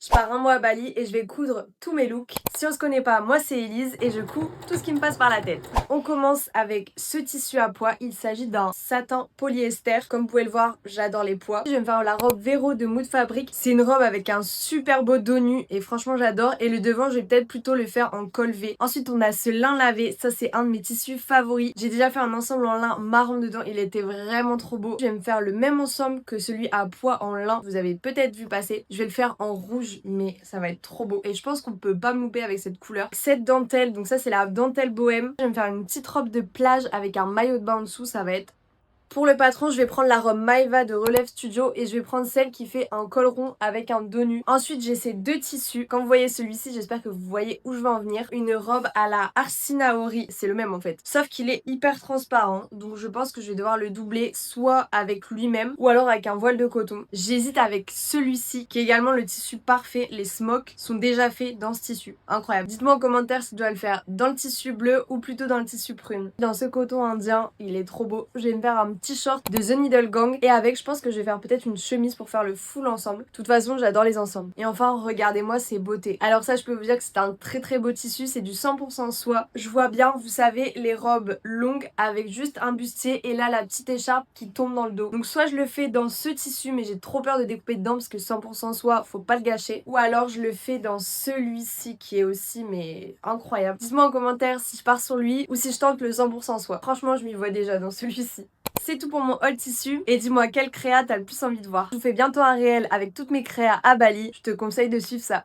Je pars un mois à Bali et je vais coudre tous mes looks. Si on se connaît pas, moi c'est Elise et je couds tout ce qui me passe par la tête. On commence avec ce tissu à pois. Il s'agit d'un satin polyester. Comme vous pouvez le voir, j'adore les pois. Je vais me faire la robe Vero de Mood Fabric. C'est une robe avec un super beau dos nu et franchement j'adore. Et le devant, je vais peut-être plutôt le faire en col V. Ensuite, on a ce lin lavé. Ça, c'est un de mes tissus favoris. J'ai déjà fait un ensemble en lin marron dedans. Il était vraiment trop beau. Je vais me faire le même ensemble que celui à pois en lin. Vous avez peut-être vu passer. Je vais le faire en rouge, mais ça va être trop beau et je pense qu'on peut pas me louper avec cette couleur. Cette dentelle, donc ça c'est la dentelle bohème. Je vais me faire une petite robe de plage avec un maillot de bain en dessous, ça va être... Pour le patron, je vais prendre la robe Maeva de Relève Studio et je vais prendre celle qui fait un col rond avec un dos nu. Ensuite, j'ai ces deux tissus. Quand vous voyez celui-ci, j'espère que vous voyez où je veux en venir. Une robe à la Arsinaori, c'est le même en fait. Sauf qu'il est hyper transparent, donc je pense que je vais devoir le doubler soit avec lui-même ou alors avec un voile de coton. J'hésite avec celui-ci qui est également le tissu parfait. Les smocks sont déjà faits dans ce tissu. Incroyable. Dites-moi en commentaire si je dois le faire dans le tissu bleu ou plutôt dans le tissu prune. Dans ce coton indien, il est trop beau. Je vais me faire un t-shirt de The Needle Gang et avec je pense que je vais faire peut-être une chemise pour faire le full ensemble. De toute façon j'adore les ensembles. Et enfin regardez-moi ces beautés. Alors ça je peux vous dire que c'est un très beau tissu, c'est du 100% soie. Je vois bien, vous savez, les robes longues avec juste un bustier et là la petite écharpe qui tombe dans le dos. Donc soit je le fais dans ce tissu mais j'ai trop peur de découper dedans parce que 100% soie, faut pas le gâcher. Ou alors je le fais dans celui-ci qui est aussi mais incroyable. Dites-moi en commentaire si je pars sur lui ou si je tente le 100% soie. Franchement je m'y vois déjà dans celui-ci. C'est tout pour mon haul tissu et dis-moi quelle créa t'as le plus envie de voir. Je vous fais bientôt un réel avec toutes mes créas à Bali, je te conseille de suivre ça.